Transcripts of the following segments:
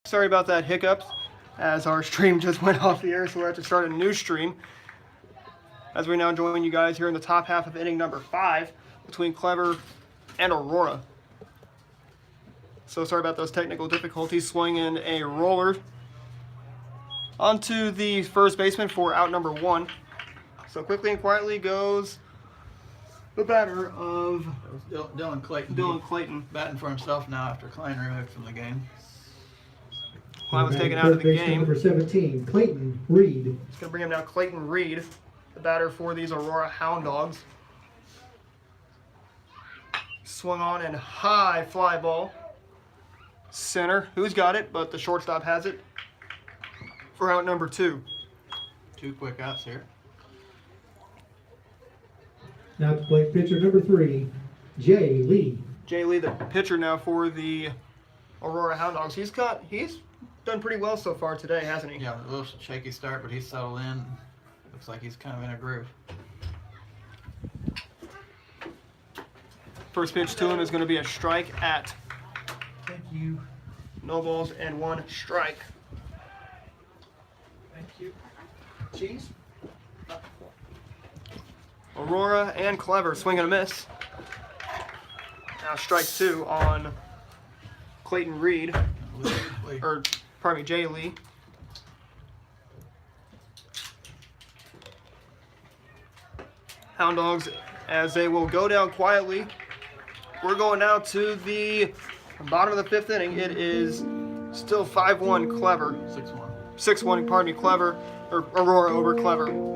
Sorry about that hiccup, as our stream just went off the air, so we'll have to start a new stream. As we now join you guys here in the top half of inning number 5 between Clever and Aurora. So sorry about those technical difficulties. Swinging a roller onto the first baseman for out number 1. So quickly and quietly goes the batter of Dylan Clayton. Dylan Clayton. Batting for himself now after Klein removed from the game. Klein was taken out of the game. Number 17, Clayton Reed. It's going to bring him now Clayton Reed, the batter for these Aurora Hound Dogs. Swung on and high fly ball. Center. Who's got it? But the shortstop has it for out number 2. 2 quick outs here. Now to play pitcher number 3, Jay Lee. Jay Lee, the pitcher now for the Aurora Hound Dogs. He's done pretty well so far today, hasn't he? Yeah, a little shaky start, but he's settled in. Looks like he's kind of in a groove. First pitch to him is going to be a strike at Thank you. no balls and 1 strike. Thank you. Cheese? Aurora and Clever swing and a miss. Now strike 2 on Clayton Reed, or pardon me, Jay Lee. Hound Dogs, as they will go down quietly. We're going now to the bottom of the 5th inning. It is still 5-1 Clever. 6-1. 6-1, pardon me, Clever, or Aurora over Clever.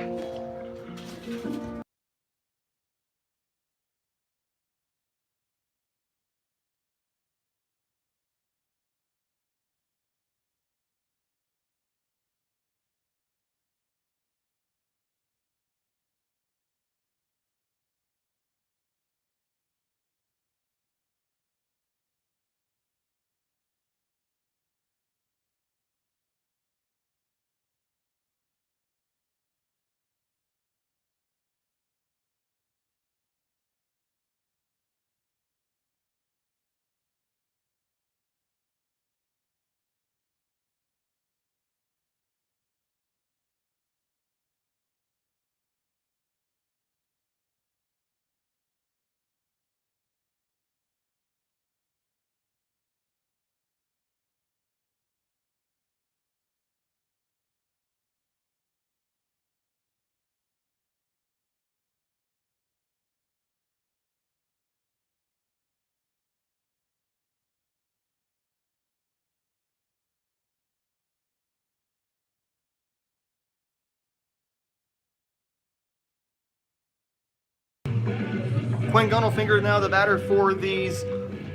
Quinn Gundelfinger now the batter for these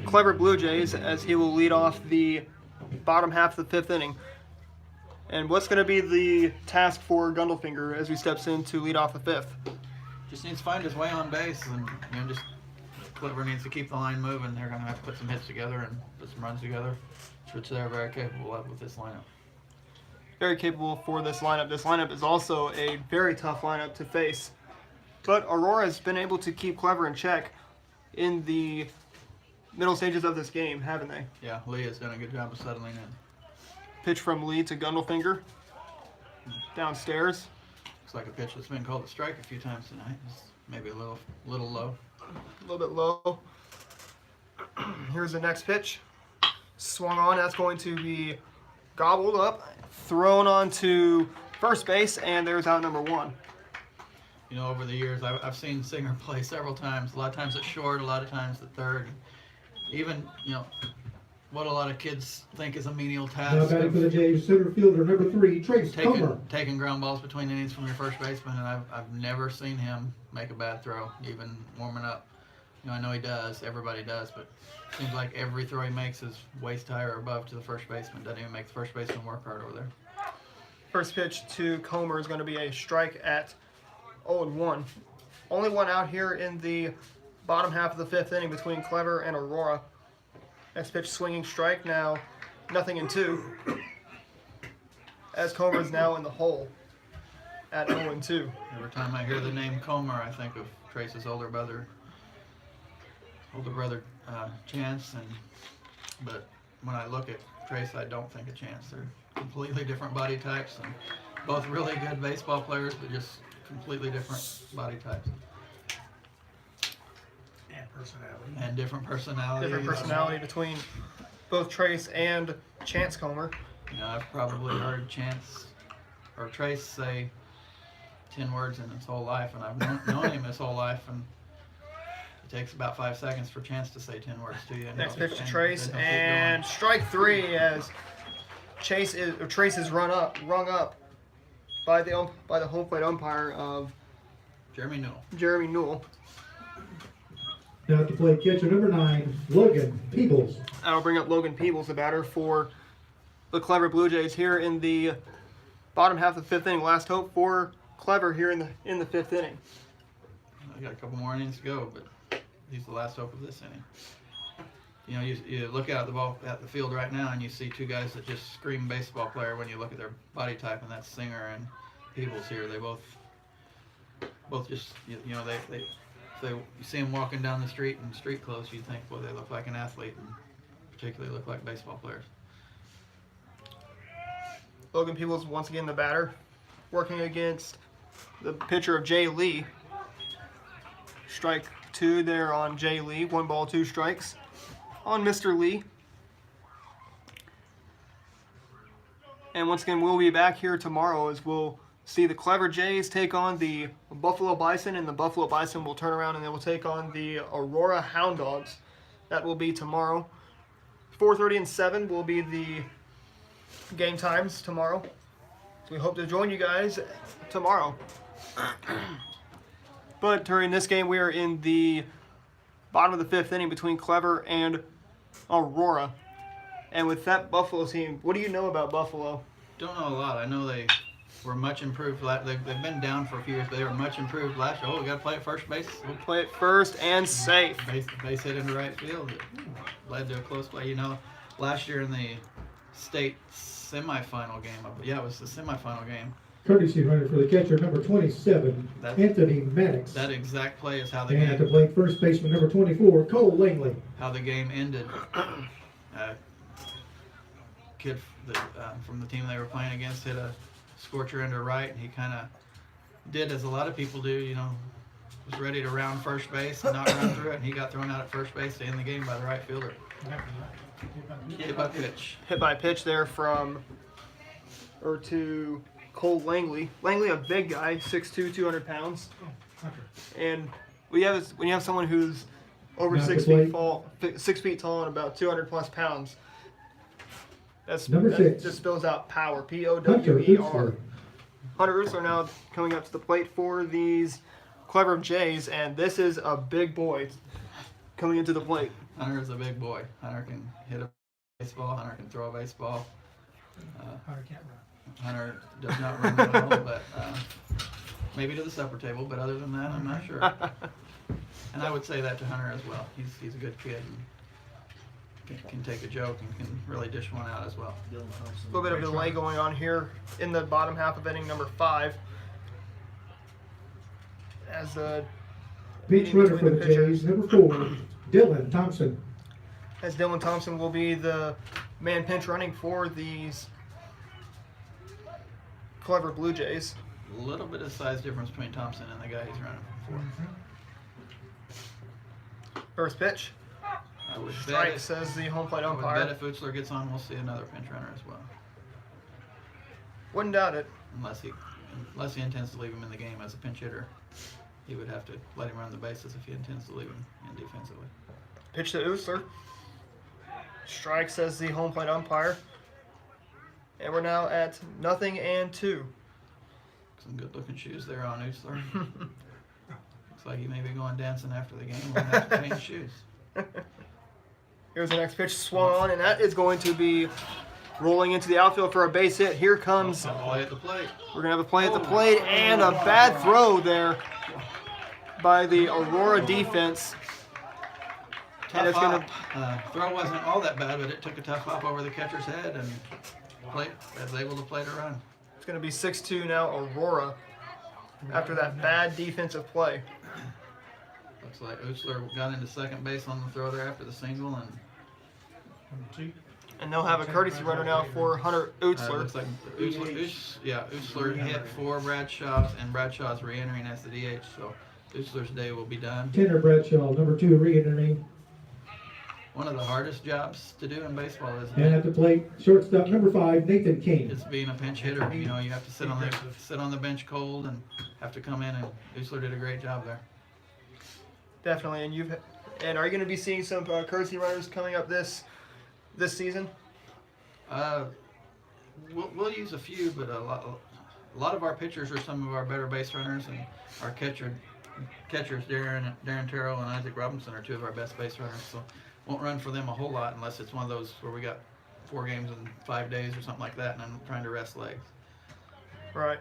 Clever Blue Jays, as he will lead off the bottom half of the 5th inning. And what's going to be the task for Gundelfinger as he steps in to lead off the 5th? Just needs to find his way on base, and just Clever needs to keep the line moving. They're going to have to put some hits together and put some runs together, which they're very capable of with this lineup. Very capable for this lineup. This lineup is also a very tough lineup to face. But Aurora has been able to keep Clever in check in the middle stages of this game, haven't they? Yeah, Lee has done a good job of settling in. Pitch from Lee to Gundelfinger. Downstairs. Looks like a pitch that's been called a strike a few times tonight. It's maybe a little low. A little bit low. Here's the next pitch. Swung on. That's going to be gobbled up, thrown onto first base, and there's out number 1. You know, over the years, I've seen Singer play several times. A lot of times at short, a lot of times at third. Even, what a lot of kids think is a menial task. Now batting for the Jays, center fielder number 3, Trace Comer. Taking ground balls between innings from your first baseman, and I've never seen him make a bad throw, even warming up. I know he does. Everybody does, but it seems like every throw he makes is waist high or above to the first baseman. Doesn't even make the first baseman work hard over there. First pitch to Comer is going to be a strike at 0-1. Only one out here in the bottom half of the 5th inning between Clever and Aurora. Next pitch, swinging strike. Now 0-2. As Comer is now in the hole at 0-2. Every time I hear the name Comer, I think of Trace's older brother Chance, but when I look at Trace, I don't think a chance. They're completely different body types and both really good baseball players, but just completely different body types. And personality. And different personalities. Different personality between both Trace and Chance Comer. You know, I've probably heard Chance or Trace say 10 words in his whole life, and I've known him his whole life, and it takes about 5 seconds for Chance to say 10 words to you. And Next he'll- pitch to and Trace, then he'll keep and going. strike 3 as Trace is rung up by the home plate umpire of Jeremy Newell. Jeremy Newell. Now to play catcher number 9, Logan Peebles. I'll bring up Logan Peebles, the batter for the Clever Blue Jays here in the bottom half of the 5th inning. Last hope for Clever here in the 5th inning. I got a couple more innings to go, but he's the last hope of this inning. You know, you look out at the field right now, and you see two guys that just scream baseball player when you look at their body type, and that's Singer and Peebles here. They both just you know you see them walking down the street in street clothes, you'd think, well, they look like an athlete, and particularly look like baseball players. Logan Peebles once again the batter, working against the pitcher of Jay Lee. Strike 2 there on Jay Lee. 1 ball, 2 strikes on Mr. Lee. And once again, we'll be back here tomorrow as we'll see the Clever Jays take on the Buffalo Bison, and the Buffalo Bison will turn around and they will take on the Aurora Hound Dogs. That will be tomorrow. 4:30 and 7 will be the game times tomorrow. So we hope to join you guys tomorrow. But during this game, we are in the bottom of the 5th inning between Clever and Aurora. And with that Buffalo team, what do you know about Buffalo? Don't know a lot. I know they were much improved. They've been down for a few years, but they were much improved last year. Oh, we got to play at first base. We'll play it first and safe. Base hit into right field. It led to a close play. You know, last year in the state semifinal game, it was the semifinal game. Courtesy runner for the catcher number 27, Anthony Maddox. That exact play is how the And to game play first baseman number 24, Cole Langley. ended. Kid from the team they were playing against hit a scorcher into right, and he kind of did as a lot of people do, you know, was ready to round first base and not run through it, and he got thrown out at first base to end the game by the right fielder. Hit by pitch. Hit by pitch there to Cole Langley. Langley, a big guy, 6'2", 200 pounds. And when you have someone who's over Not 6 to play. feet tall, 6 feet tall and about 200 plus pounds, Number that 6. just spells out power. Hunter P-O-W-E-R. Utzler. Hunter Utzler now coming up to the plate for these Clever Jays, and this is a big boy coming into the plate. Hunter is a big boy. Hunter can hit a baseball. Hunter can throw a baseball. Hunter can't run. Hunter does not run well, but maybe to the supper table. But other than that, I'm not sure. And I would say that to Hunter as well. He's a good kid and can take a joke and can really dish one out as well. A little bit of delay going on here in the bottom half of inning number 5. As the Pinch meeting runner between for the the pitchers. Jays, number 4, Dylan Thompson. As Dylan Thompson will be the man pinch running for these Clever Blue Jays. A little bit of size difference between Thompson and the guy he's running for. First pitch. I would bet Strike, says the home plate I would bet umpire. if Utzler gets on, we'll see another pinch runner as well. Wouldn't doubt it. Unless he intends to leave him in the game as a pinch hitter. He would have to let him run the bases if he intends to leave him in defensively. Pitch to Utzler. Strike, says the home plate umpire. And we're now at 0-2. Some good looking shoes there on Utzler. Looks like he may be going dancing after the game. We'll have to change shoes. Here's the next pitch swung on, and that is going to be rolling into the outfield for a base hit. Here comes, Play at the plate. we're going to have a play at the plate, and a bad throw there by the Aurora defense. And Tough it's gonna- hop. Throw wasn't all that bad, but it took a tough hop over the catcher's head and was able to play to run. It's going to be 6-2 now, Aurora, after that bad defensive play. Looks like Utzler got into second base on the throw there after the single, and Number 2. And they'll have a courtesy runner now for Hunter Utzler. Looks like Utzler hit 4 Bradshaw's, and Bradshaw's re-entering as the DH, so Utzler's day will be done. Tanner Bradshaw, number 2, re-entering. One of the hardest jobs to do in baseball, isn't And it? at the plate, shortstop, number 5, Nathan King. It's being a pinch hitter. You know, you have to sit on the bench cold and have to come in, and Utzler did a great job there. Definitely. And are you going to be seeing some courtesy runners coming up this season? We'll use a few, but a lot of our pitchers are some of our better base runners, and our catchers, Darren Terrell and Isaac Robinson, are 2 of our best base runners. So won't run for them a whole lot unless it's one of those where we got 4 games in 5 days or something like that, and I'm trying to rest legs. Right.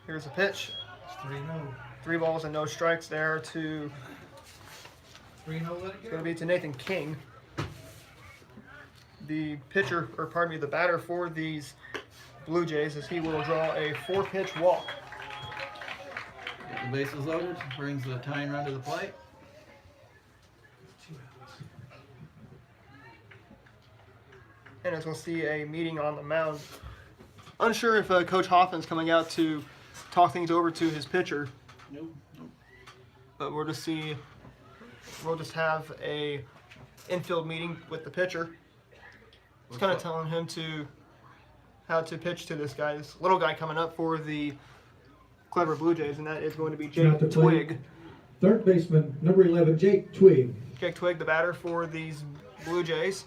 Here's a pitch. It's 3-0. 3 balls and no strikes there to 3-0, let it It's going to go. be to Nathan King. The the batter for these Blue Jays, as he will draw a 4-pitch walk. Get the bases loaded, brings the tying run to the plate. 2 outs. And as we'll see a meeting on the mound. Unsure if Coach Hoffman's coming out to talk things over to his pitcher, Nope. but we'll just have a infield meeting with the pitcher. Just kind of telling him how to pitch to this guy, this little guy coming up for the Clever Blue Jays, and that is going to be Not Jake to play. Twig. Third baseman, number 11, Jake Twig. Jake Twig, the batter for these Blue Jays.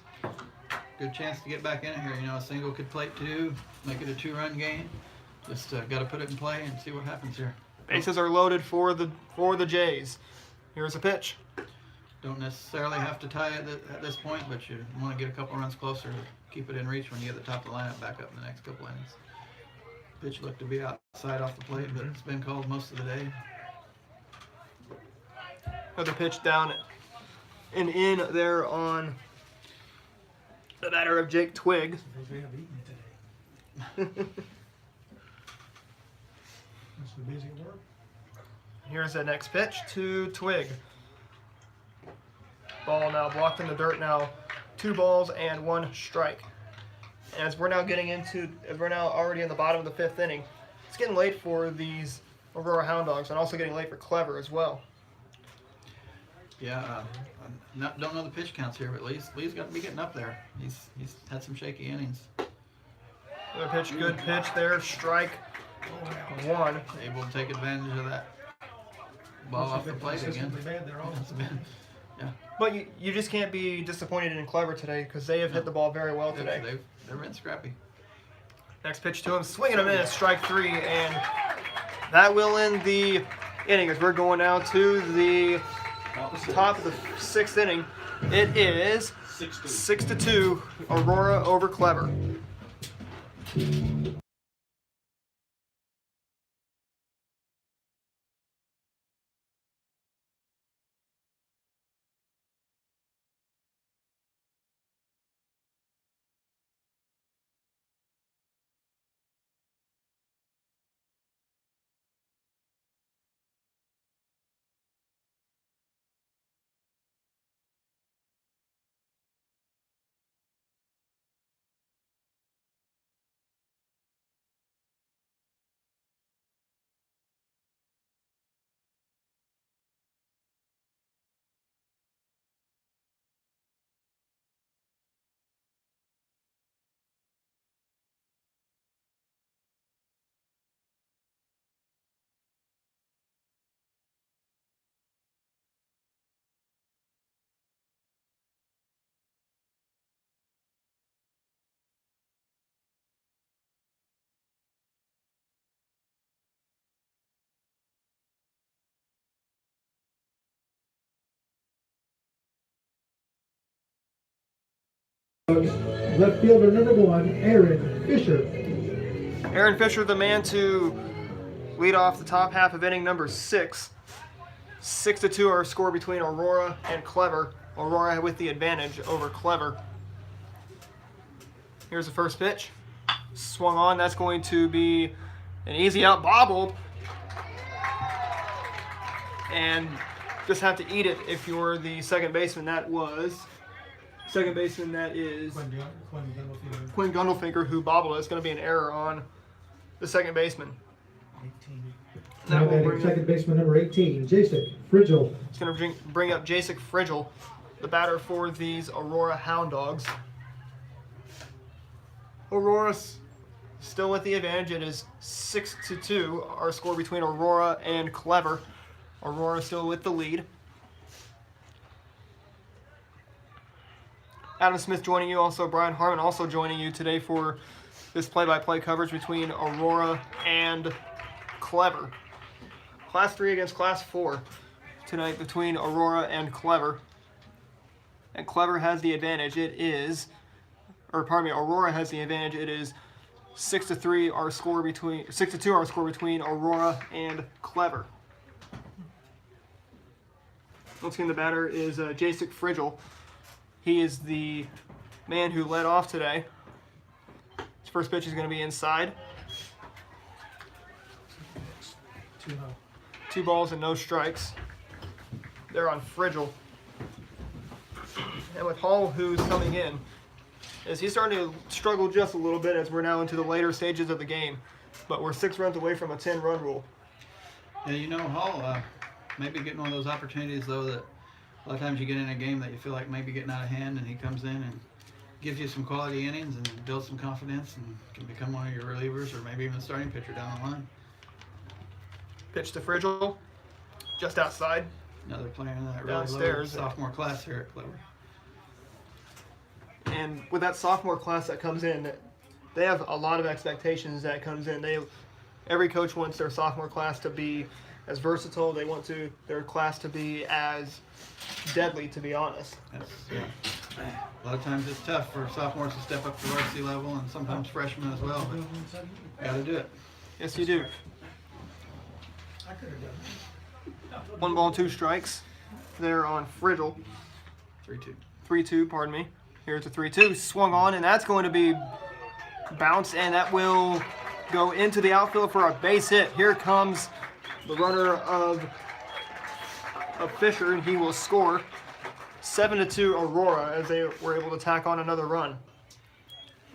Good chance to get back in it here. You know, a single could plate 2, make it a 2-run game. Just got to put it in play and see what happens here. Bases are loaded for the Jays. Here's a pitch. Don't necessarily have to tie it at this point, but you want to get a couple runs closer to keep it in reach when you get the top of the lineup back up in the next couple innings. Pitch looked to be outside off the plate, but it's been called most of the day. Another pitch down and in there on the batter of Jake Twig. They have eaten today. Must be busy at work. Here's the next pitch to Twig. Ball now blocked in the dirt now. 2 balls and 1 strike. And as we're now already in the bottom of the 5th inning, it's getting late for these Aurora Hound Dogs, and also getting late for Clever as well. Yeah, don't know the pitch counts here, but Lee's got to be getting up there. He's had some shaky innings. Another pitch, good pitch there. Strike 1. Able to take advantage of that ball off the plate again. Consistently bad there also. It's been, yeah. But you just can't be disappointed in Clever today, because they have hit the ball very well today. They've been scrappy. Next pitch to him, swinging him in, strike 3, and that will end the inning as we're going now to the top of the 6th inning. It is 6-2, Aurora over Clever. Left fielder, number 1, Aaron Fisher. Aaron Fisher, the man to lead off the top half of inning number 6. 6-2 our score between Aurora and Clever. Aurora with the advantage over Clever. Here's the first pitch. Swung on. That's going to be an easy out bobble. And just have to eat it if you're the second baseman. That was Second baseman, that is Quinn Gundlefinger, Quinn Gundelfinker, who bobbled. It's going to be an error on the second baseman. 18. Now That will batting bring second up, baseman number 18, Jason Frigel. it's going to bring up Jacek Frigel, the batter for these Aurora Hound Dogs. Aurora's still with the advantage. It is 6-2, our score between Aurora and Clever. Aurora still with the lead. Adam Smith joining you, also Brian Harmon also joining you today for this play-by-play coverage between Aurora and Clever. Class 3 against Class 4 tonight between Aurora and Clever. And Clever has the advantage. Aurora has the advantage. It is 6-3 our score between 6-2 our score between Aurora and Clever. Once again, the batter is Jacek Frigel. He is the man who led off today. His first pitch is going to be inside. 2-0. 2 balls and no strikes. They're on Frigel. And with Hall, who's coming in, he's starting to struggle just a little bit as we're now into the later stages of the game. But we're 6 runs away from a 10-run rule. Yeah, Hall maybe getting one of those opportunities, though, that a lot of times you get in a game that you feel like maybe getting out of hand, and he comes in and gives you some quality innings and builds some confidence and can become one of your relievers or maybe even a starting pitcher down the line. Pitch to Frigel, just outside. Another player in that really Downstairs. low sophomore class here at Clever. And with that sophomore class that comes in, they have a lot of expectations that comes in. Every coach wants their sophomore class to be as versatile. They want their class to be as deadly, to be honest. A lot of times it's tough for sophomores to step up to varsity level, and sometimes freshmen as well. But you got to do it. Yes, you do. I could have done it. 1 ball, 2 strikes. They're on Frigel. 3-2. 3-2, pardon me. Here's a 3-2. Swung on, and that's going to be bounced, and that will go into the outfield for a base hit. Here comes the runner of Fisher, and he will score. 7-2 Aurora as they were able to tack on another run.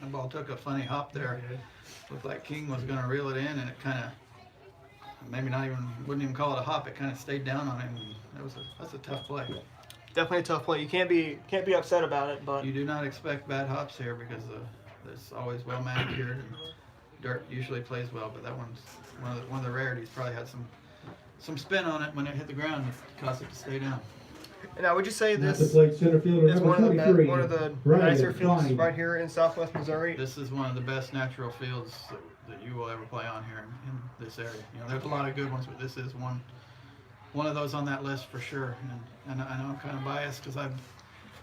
That ball took a funny hop there. Looked like King was going to reel it in, and it kind of wouldn't even call it a hop. It kind of stayed down on him. That's a tough play. Definitely a tough play. You can't be upset about it, but You do not expect bad hops here because it's always well manicured and dirt usually plays well. But that one's one of the rarities. Probably had some spin on it when it hit the ground. It caused it to stay down. now would you say Now to this play center fielder is number 23, one of the Ryan nicer fields Klein. right here in Southwest Missouri? This is one of the best natural fields that you will ever play on here in this area. There's a lot of good ones, but this is one of those on that list for sure. And I know I'm kind of biased because I've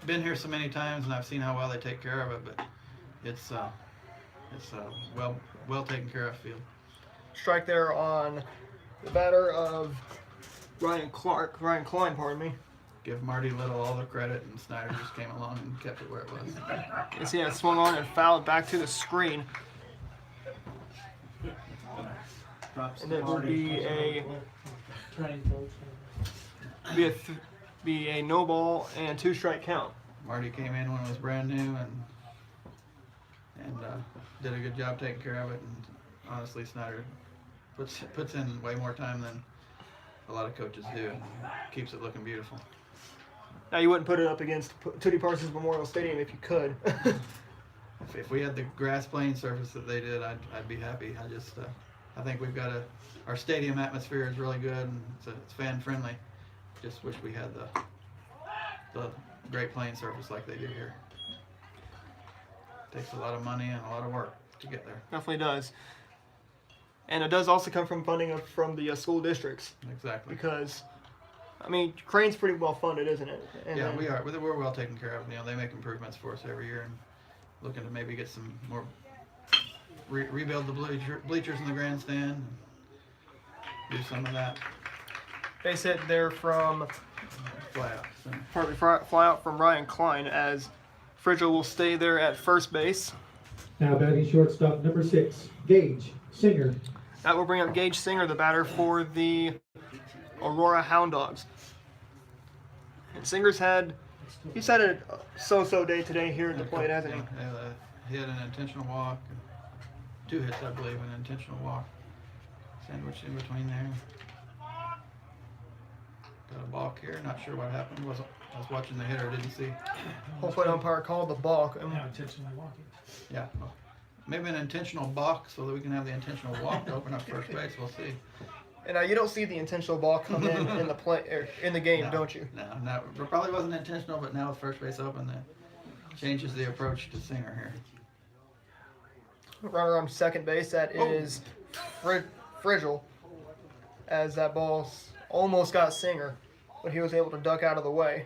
been here so many times and I've seen how well they take care of it, but it's a well taken care of field. Strike there on the batter of Ryan Klein, pardon me. Give Marty Little all the credit, and Snyder just came along and kept it where it was. You see it swung on and fouled back to the screen. And it will be a no ball and 2 strike count. Marty came in when it was brand new and did a good job taking care of it. And honestly, Snyder puts in way more time than a lot of coaches do, and keeps it looking beautiful. Now you wouldn't put it up against Tootie Parsons Memorial Stadium if you could. If we had the grass playing surface that they did, I'd be happy. I think we've got our stadium atmosphere is really good and it's fan friendly. Just wish we had the great playing surface like they do here. Takes a lot of money and a lot of work to get there. Definitely does. And it does also come from funding from the school districts. Exactly. Because, Crane's pretty well funded, isn't it? And Yeah, then- we are. We're well taken care of. They make improvements for us every year, and looking to maybe get some more, rebuild the bleachers in the grandstand, do some of that. Base hit there from Fly out. So, fly out from Ryan Klein as Frigel will stay there at first base. Now batting shortstop number 6, Gage Singer. That will bring up Gage Singer, the batter for the Aurora Hound Dogs. And Singer's had He's had a so-so day today here at the plate, hasn't he? He had an intentional walk, 2 hits, I believe, an intentional walk, sandwiched in between there. Got a balk here. Not sure what happened. I was watching the hitter. Didn't see. Home plate umpire called the balk. Now intentionally walking. Yeah. Well, maybe an intentional balk so that we can have the intentional walk to open up first base. We'll see. And you don't see the intentional ball come in the play in the game, No, don't you? No. It probably wasn't intentional, but now with first base open, that changes the approach to Singer here. Runner on second base. That Oh. is Frigel, as that ball almost got Singer, but he was able to duck out of the way.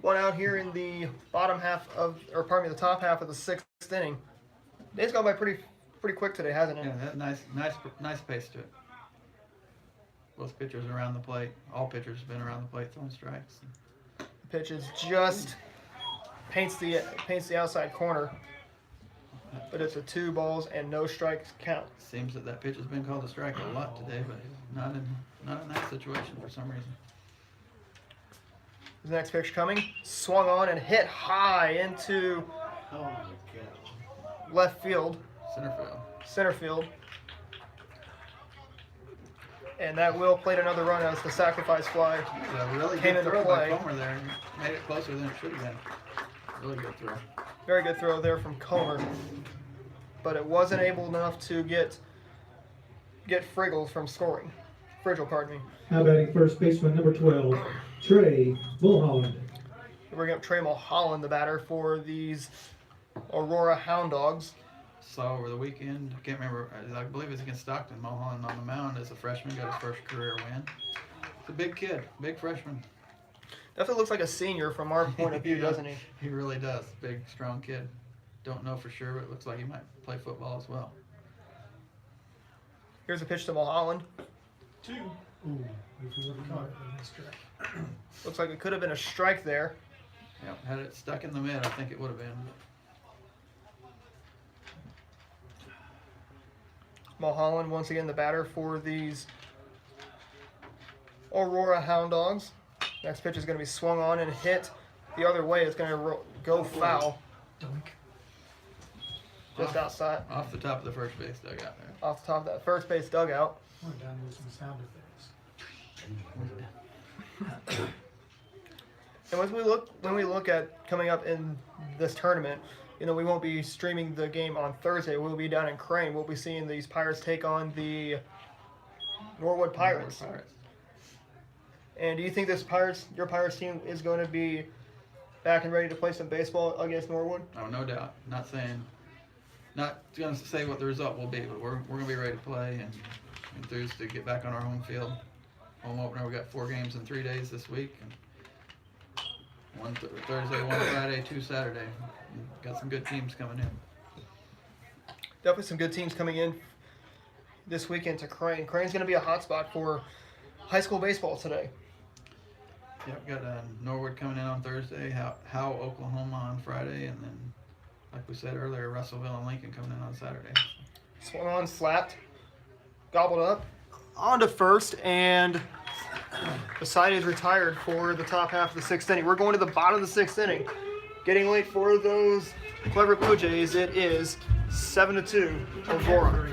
One out here in the the top half of the 6th inning. Day's gone by pretty quick today, hasn't it? Yeah, that nice pace to it. Both pitchers around the plate. All pitchers have been around the plate throwing strikes. The pitch is just paints the outside corner, but it's a 2 balls and no strikes count. Seems that pitch has been called a strike a lot today, but not in that situation for some reason. The next pitch coming, swung on and hit high into left field, center field. And that will plate another run as the sacrifice fly. It was a really Came good into throw by play. Comer there. Made it closer than it should have been. Really good throw. Very good throw there from Comer, but it wasn't able enough to get Frigel from scoring. Frigel, pardon me. Now batting first baseman number 12, Trey Mulholland. We bring up Trey Mulholland, the batter for these Aurora Hound Dogs. Saw over the weekend. I can't remember. I believe it's against Stockton. Mulholland on the mound as a freshman got his first career win. It's a big kid, big freshman. Definitely looks like a senior from our point of view, doesn't he? He really does. Big, strong kid. Don't know for sure, but it looks like he might play football as well. Here's a pitch to Mulholland. 2. Ooh, if you would have caught it, it was a strike. Looks like it could have been a strike there. Yep, had it stuck in the mid, I think it would have been. Mulholland, once again, the batter for these Aurora Hound Dogs. Next pitch is going to be swung on and hit the other way. It's going to go foul Dunk. just outside, Off the top of the first base dugout there. off the top of that first base dugout. We're down with some sound effects. And when we look at coming up in this tournament, we won't be streaming the game on Thursday. We'll be down in Crane. We'll be seeing these Pirates take on the Norwood Pirates. And do you think your Pirates team is going to be back and ready to play some baseball against Norwood? Oh, no doubt. Not going to say what the result will be, but we're going to be ready to play and enthused to get back on our home field. Home opener, we got 4 games in 3 days this week. And one Thursday, 1 Friday, 2 Saturday. Got some good teams coming in. Definitely some good teams coming in this weekend to Crane. Crane's going to be a hot spot for high school baseball today. Yep, got Norwood coming in on Thursday, Howe, Oklahoma on Friday, and then, like we said earlier, Russellville and Lincoln coming in on Saturday. Swung on, slapped, gobbled up, on to first, and the side is retired for the top half of the 6th inning. We're going to the bottom of the 6th inning. Getting late for those clever Blue Jays. It is 7-2 Aurora.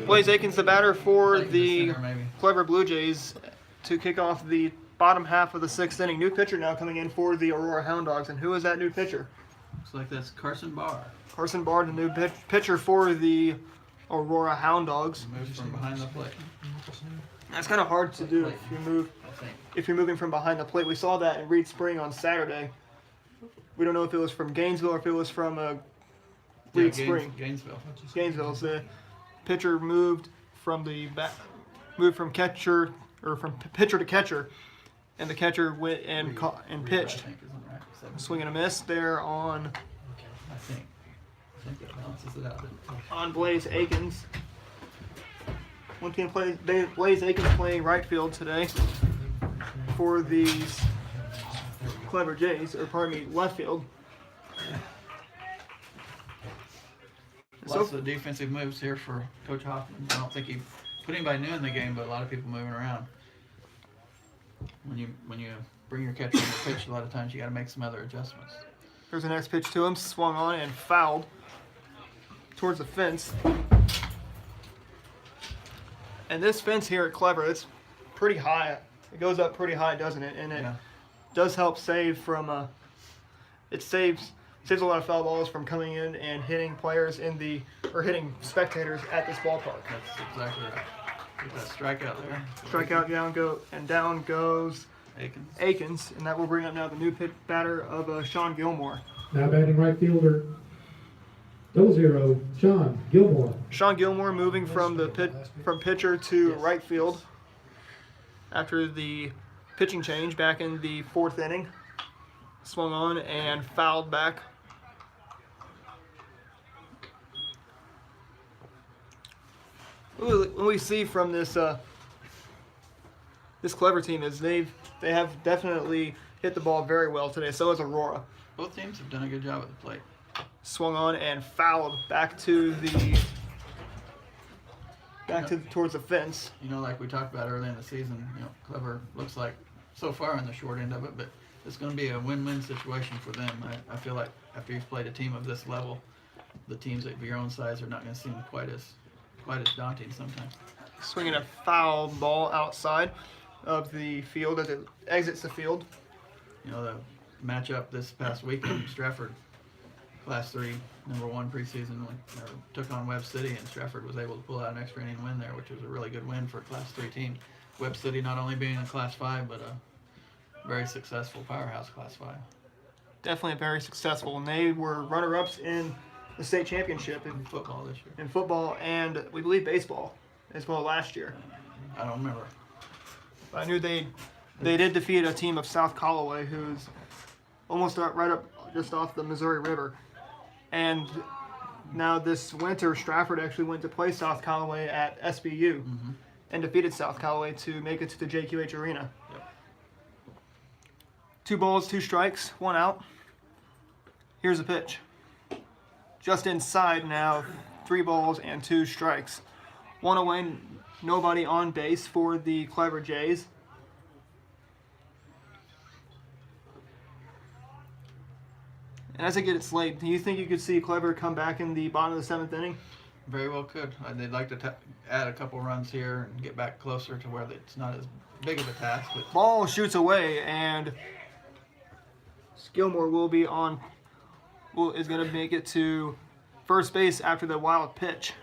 Blaze Aikens, the batter for Like the center, maybe. Clever Blue Jays to kick off the bottom half of the 6th inning. New pitcher now coming in for the Aurora Hound Dogs. And who is that new pitcher? Looks like that's Carson Barr. Carson Barr, the new pitcher for the Aurora Hound Dogs. Moves from behind the plate. That's kind of hard to do if you're moving from behind the plate. We saw that in Reed Spring on Saturday. We don't know if it was from Gainesville or if it was from Reed Spring. Gainesville. Gainesville. The pitcher moved from catcher or from pitcher to catcher, and the catcher went and pitched. I think, isn't right? Swing and a miss there on I think that balances it out. on Blaze Aikens. One team Blaze Aikens playing right field today for these Clever Jays, or pardon me, left field. Lots of defensive moves here for Coach Hoffman. I don't think he put anybody new in the game, but a lot of people moving around. When you bring your catcher in the pitch, a lot of times you got to make some other adjustments. There's the next pitch to him, swung on and fouled towards the fence. And this fence here at Clever, it's pretty high. It goes up pretty high, doesn't it? And it does help save from it saves a lot of foul balls from coming in and hitting players hitting spectators at this ballpark. That's exactly right. Get that strikeout there. Strikeout down goes Aikens. and that will bring up now the new batter of Sean Gilmore. Now batting right fielder, 0-0, Sean Gilmore. Sean Gilmore moving from pitcher to right field after the pitching change back in the 4th inning. Swung on and fouled back. What we see from this Clever team is they have definitely hit the ball very well today. So has Aurora. Both teams have done a good job at the plate. Swung on and fouled back towards the fence. You know, like we talked about early in the season, Clever looks like so far on the short end of it, but it's going to be a win-win situation for them. I feel like after you've played a team of this level, the teams of your own size are not going to seem quite as daunting sometimes. Swinging a foul ball outside of the field as it exits the field. You know, the matchup this past weekend, Stratford, Class 3, number 1 preseason, took on Webb City, and Stratford was able to pull out an extra inning win there, which was a really good win for a Class 3 team. Webb City not only being a Class 5, but a very successful powerhouse Class 5. Definitely very successful, and they were runner-ups in the state championship In football this year. in football and we believe baseball as well last year. I don't remember. But I knew they did defeat a team of South Callaway, who's almost right up just off the Missouri River. And now this winter, Stratford actually went to play South Callaway at SBU and defeated South Callaway to make it to the JQH Arena. Yep. 2 balls, 2 strikes, 1 out. Here's the pitch. Just inside now, 3 balls and 2 strikes. 1 away, nobody on base for the Clever Jays. And as it gets late, do you think you could see Clever come back in the bottom of the 7th inning? Very well could. They'd like to add a couple runs here and get back closer to where it's not as big of a task. But Ball shoots away, and Gilmore is going to make it to first base after the wild pitch.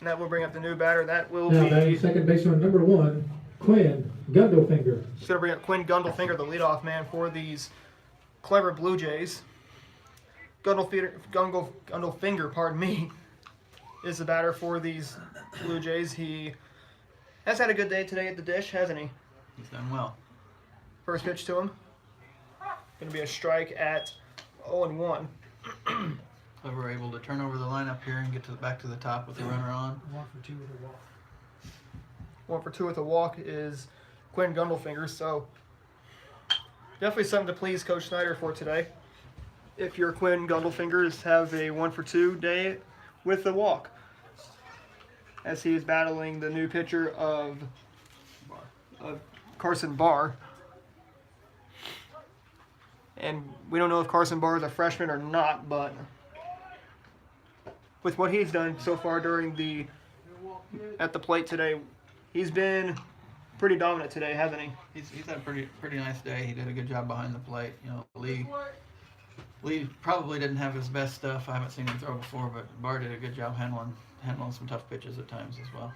And that will bring up the new batter. That will Now batting be second baseman number 1, Quinn Gundelfinger. He's going to bring up Quinn Gundelfinger, the leadoff man for these Clever Blue Jays. Gundelfinger, pardon me, is the batter for these Blue Jays. He has had a good day today at the dish, hasn't he? he's done well. First pitch to him. Going to be a strike at 0-1. Clever able to turn over the lineup here and get back to the top with the runner on. 1 for 2 with a walk. 1 for 2 with a walk is Quinn Gundelfinger. So definitely something to please Coach Snyder for today. If your Quinn Gundelfingers have a 1 for 2 day with a walk, as he is battling the new pitcher of Carson Barr. And we don't know if Carson Barr is a freshman or not, but with what he's done so far at the plate today. He's been pretty dominant today, hasn't he? He's had a pretty nice day. He did a good job behind the plate. You know, Lee probably didn't have his best stuff. I haven't seen him throw before, but Barr did a good job handling some tough pitches at times as well.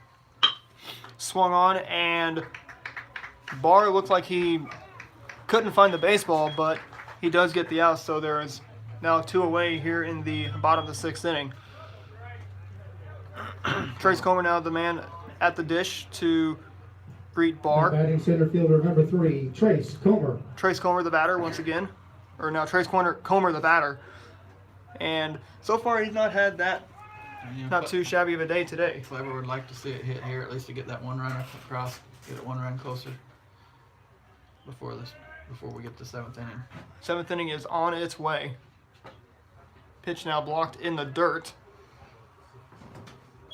Swung on, and Barr looked like he couldn't find the baseball, but he does get the out, so there is now 2 away here in the bottom of the 6th inning. Trace Comer now the man at the dish to greet Barr. Batting center fielder number 3, Trace Comer. Trace Comer the batter once again. Or now Trace Comer the batter. And so far he's not had that not too shabby of a day today. Clever would like to see it hit here, at least to get that 1 run across, get it 1 run closer before we get to 7th inning. 7th inning is on its way. Pitch now blocked in the dirt.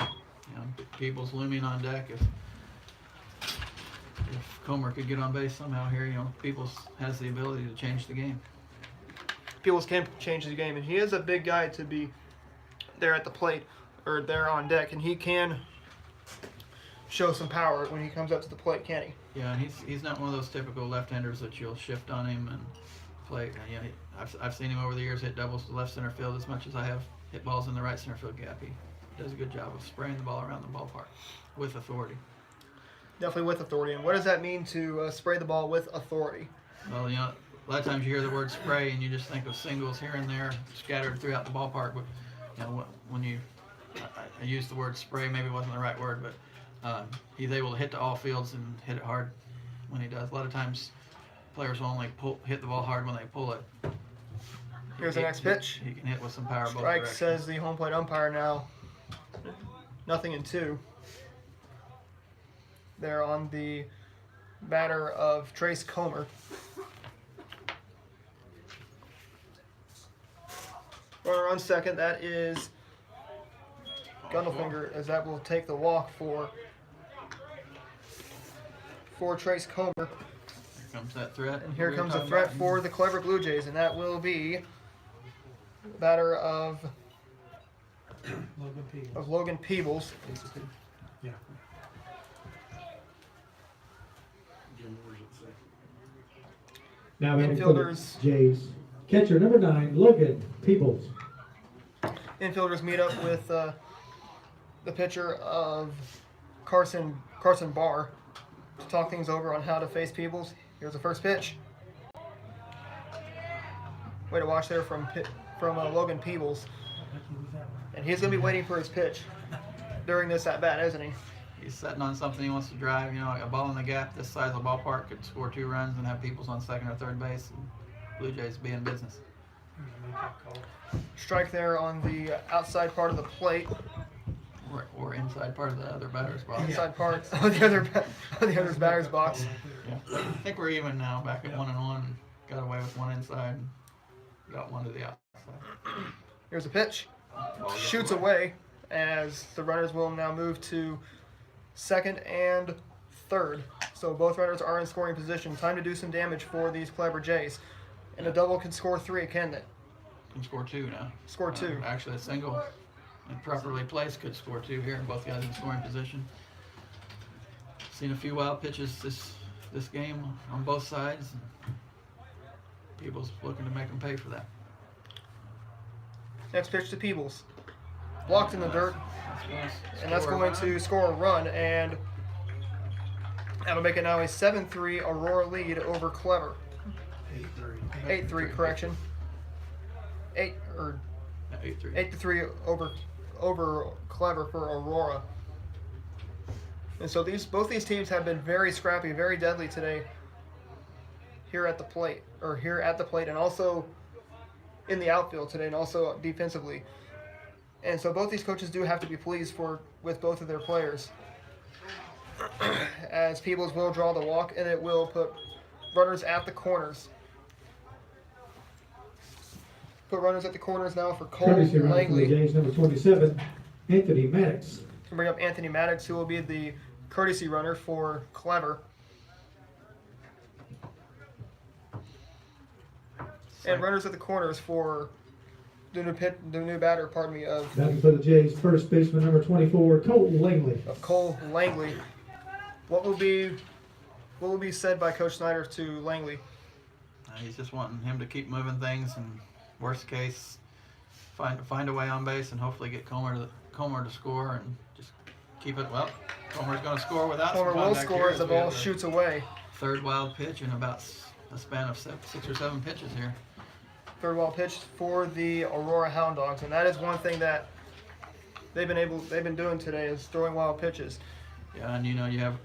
You know, Peebles looming on deck. If Comer could get on base somehow here, you know, Peebles has the ability to change the game. Peebles can change the game, and he is a big guy to be there at the plate or there on deck, and he can show some power when he comes up to the plate, can't he? Yeah, and he's not one of those typical left-handers that you'll shift on him and play. You know, I've seen him over the years hit doubles to left center field as much as I have hit balls in the right center field gap. He does a good job of spraying the ball around the ballpark with authority. Definitely with authority. And what does that mean to spray the ball with authority? Well, you know, a lot of times you hear the word spray and you just think of singles here and there scattered throughout the ballpark. But you know, when I used the word spray, maybe it wasn't the right word, but he's able to hit to all fields and hit it hard when he does. A lot of times players will only hit the ball hard when they pull it. Here's the next pitch. He can hit with some power both Strike, directions. says the home plate umpire now. 0-2. There on the batter of Trace Comer. Runner on second, that is Gundelfinger, as that will take the walk for Trace Comer. Here comes that threat. And here we were comes the talking threat about. for the Clever Blue Jays, and that will be the batter of Logan Peebles. Yeah. Now batting for the Infielders. Jays. Catcher number 9, Logan Peebles. Infielders meet up with the pitcher of Carson Barr to talk things over on how to face Peebles. Here's the first pitch. Way to watch there from Logan Peebles. And he's going to be waiting for his pitch during this at-bat, isn't he? He's setting on something he wants to drive. You know, a ball in the gap this size of the ballpark could score 2 runs and have Peebles on second or third base. And Blue Jays be in business. Strike there on the outside part of the plate. Or inside part of the other batter's box. Inside part of the other batter's box. Yeah. I think we're even now, back at 1-1. Got away with 1 inside. Got 1 to the outside. Here's a pitch. Ball gets Shoots away as the runners will now move to second and third. So both runners are in scoring position. Time to do some damage for these Clever Jays. And a double can score 3, can they? Can score 2 now. Score 2. Actually, a single and properly placed could score 2 here. Both guys in scoring position. Seen a few wild pitches this game on both sides. People's looking to make them pay for that. Next pitch to Peebles. Blocked in the dirt. And that's going to score a run. And that'll make it now a 7-3 Aurora lead over Clever. 8-3, correction. 8-3. 8-3 over Clever for Aurora. And so both these teams have been very scrappy, very deadly today here at the plate, and also in the outfield today, and also defensively. And so both these coaches do have to be pleased with both of their players, as Peebles will draw the walk, and it will put runners at the corners. Put runners at the corners now for Cole Courtesy runner for the Langley. Jays, number 27, Anthony Maddox. Can bring up Anthony Maddox, who will be the courtesy runner for Clever. And runners at the corners for the new batter, pardon me, of Batting for the Jays, first baseman number 24, Colton Langley. Cole Langley. What will be said by Coach Snyder to Langley? He's just wanting him to keep moving things, and worst case, find a way on base, and hopefully get Comer to score, and just keep it. Well, Comer's going to score without. Comer some will contact score here as the we ball have shoots away. Third wild pitch in about a span of 6 or 7 pitches here. Third wild pitch for the Aurora Hound Dogs, and that is one thing that they've been doing today is throwing wild pitches. Yeah, and you have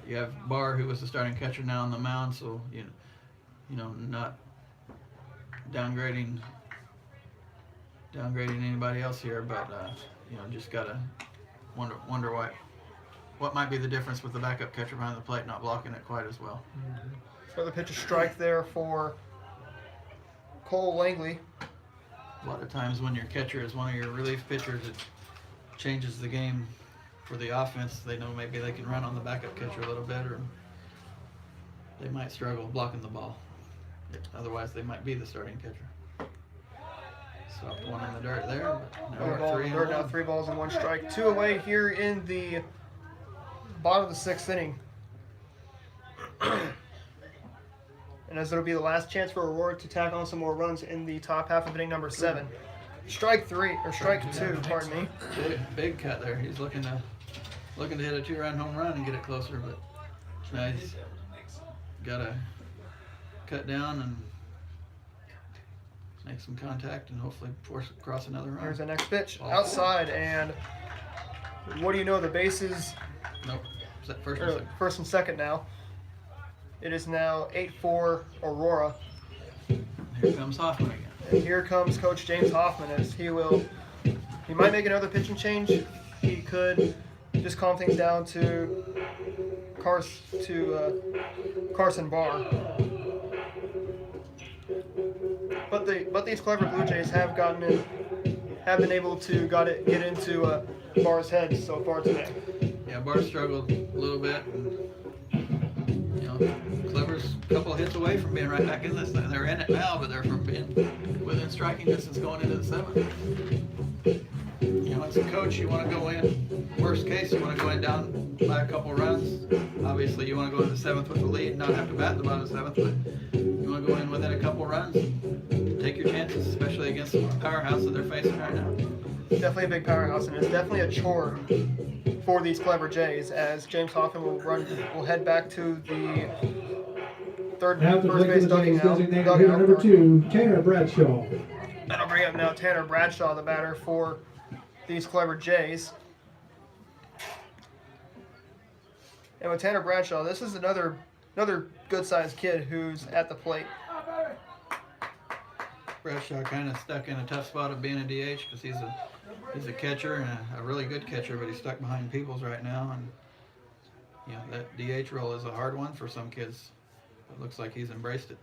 Barr, who was the starting catcher, now on the mound, so you know not downgrading anybody else here, but just gotta wonder what might be the difference with the backup catcher behind the plate not blocking it quite as well. So the pitch a strike there for Cole Langley. A lot of times when your catcher is one of your relief pitchers, it changes the game for the offense. They know maybe they can run on the backup catcher a little bit, or they might struggle blocking the ball. Otherwise, they might be the starting catcher. Stopped one in the dirt there, but now we're at 3 3 balls and 1 strike. 2 away here in the bottom of the 6th inning. And as it'll be the last chance for Aurora to tack on some more runs in the top half of inning number 7. Strike 2, pardon me. Big cut there. He's looking to hit a 2-run home run and get it closer, but now he's got to cut down and make some contact and hopefully force it across another run. Here's the next pitch outside, and what do you know? The bases. Nope. Is that first or second? First and second now. It is now 8-4 Aurora. Here comes Hoffman again. And here comes Coach James Hoffman as he might make another pitching change. He could just calm things down to Carson Barr. But these clever Blue Jays have been able to get into Barr's head so far today. Yeah, Barr struggled a little bit. Clever's a couple of hits away from being right back in this. They're in it now, but they're from being within striking distance going into the 7th. As a coach, you want to go in. Worst case, you want to go in down by a couple runs. Obviously, you want to go in the 7th with the lead, and not have to bat in the bottom of the 7th, but you want to go in within a couple runs. Take your chances, especially against the powerhouse that they're facing right now. Definitely a big powerhouse, and it's definitely a chore for these clever Jays as James Hoffman will head back to the first base designated hitter number 2, Tanner Bradshaw. That'll bring up now Tanner Bradshaw, the batter for these clever Jays. And with Tanner Bradshaw, this is another good-sized kid who's at the plate. Bradshaw kind of stuck in a tough spot of being a DH because he's a catcher and a really good catcher, but he's stuck behind Peoples right now, and that DH role is a hard one for some kids. It looks like he's embraced it.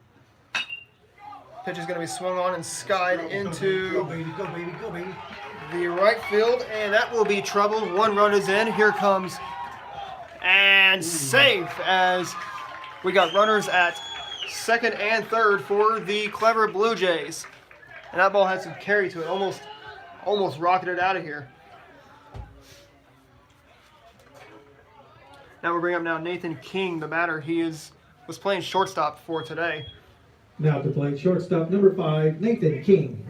Pitch is going to be swung on and skied into Go baby, go baby. the right field, and that will be trouble. 1 run is in. Here comes and safe as we got runners at 2nd and 3rd for the clever Blue Jays. And that ball had some carry to it, almost rocketed out of here. Now we bring up Nathan King, the batter. He was playing shortstop for today. Now to play shortstop number 5, Nathan King.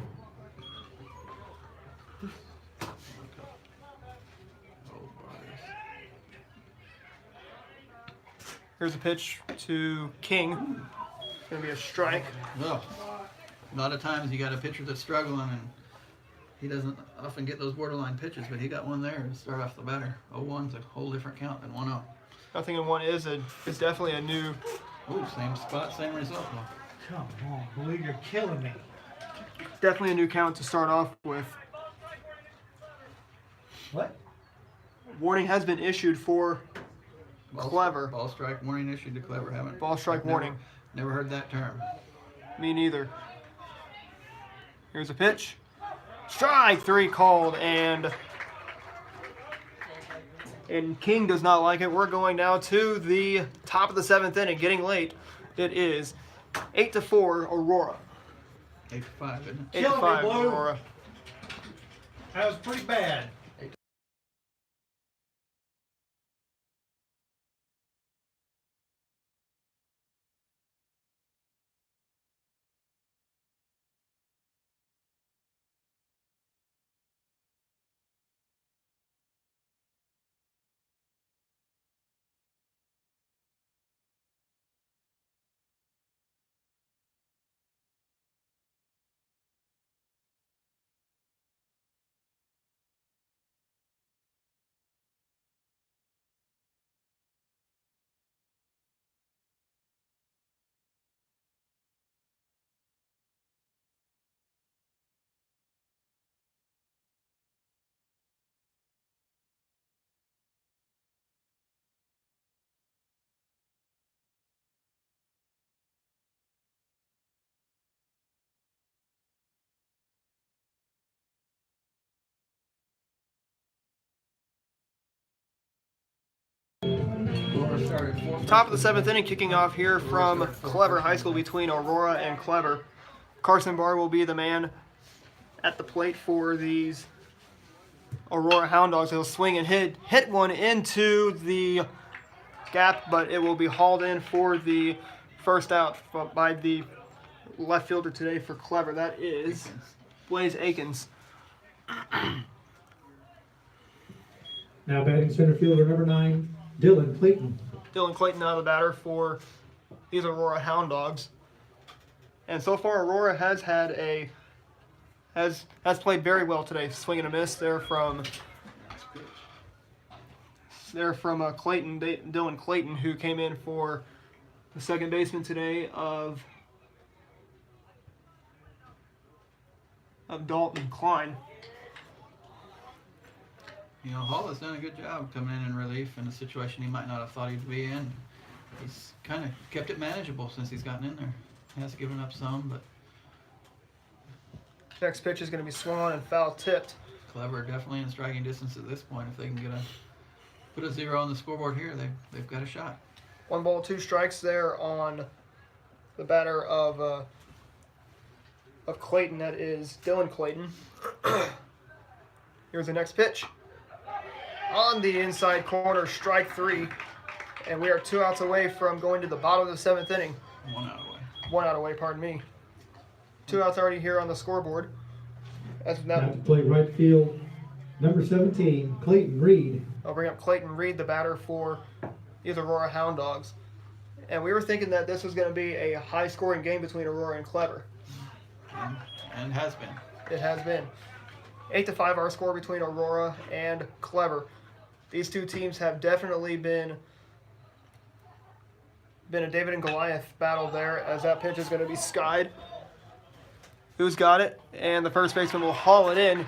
Here's a pitch to King. It's going to be a strike. Well, a lot of times you got a pitcher that's struggling, and he doesn't often get those borderline pitches, but he got one there to start off the batter. 0-1's a whole different count than 1-0. Nothing in 1 is definitely a new. Ooh, same spot, same result though. Come on, boy, you're killing me. Definitely a new count to start off with. What? Warning has been issued for Clever. Ball strike warning issued to Clever, haven't? Ball strike I've warning. Never heard that term. Me neither. Here's a pitch. Strike 3 called, and King does not like it. We're going now to the top of the 7th inning, getting late. It is 8-4 Aurora. 8-5, isn't it? 8-5 Aurora. That was pretty bad. Aurora started 4 Top of the 7th inning, kicking off here from Clever High School between Aurora and Clever. Carson Barr will be the man at the plate for these Aurora Hound Dogs. He'll swing and hit one into the gap, but it will be hauled in for the first out by the left fielder today for Clever. That is Blaze Akins. Now batting center fielder number 9, Dylan Clayton. Dylan Clayton out of the batter for these Aurora Hound Dogs. And so far, Aurora has played very well today. Swing and a miss there from Clayton, Dylan Clayton, who came in for the second baseman today of Dalton Klein. You know, Hall has done a good job coming in relief in a situation he might not have thought he'd be in. He's kind of kept it manageable since he's gotten in there. He has given up some, but Next pitch is going to be swung on and foul tipped. Clever definitely in striking distance at this point. If they can put a 0 on the scoreboard here, they've got a shot. 1 ball, 2 strikes there on the batter of Clayton. That is Dylan Clayton. Here's the next pitch. On the inside corner, strike 3. And we are 2 outs away from going to the bottom of the 7th inning. 1 out away. 1 out away, pardon me. 2 outs already here on the scoreboard. As Now now, to play right field, number 17, Clayton Reed. I'll bring up Clayton Reed, the batter for these Aurora Hound Dogs. And we were thinking that this was going to be a high-scoring game between Aurora and Clever. And has been. It has been. 8-5 our score between Aurora and Clever. These two teams have definitely been a David and Goliath battle there, as that pitch is going to be skied. Who's got it? And the first baseman will haul it in.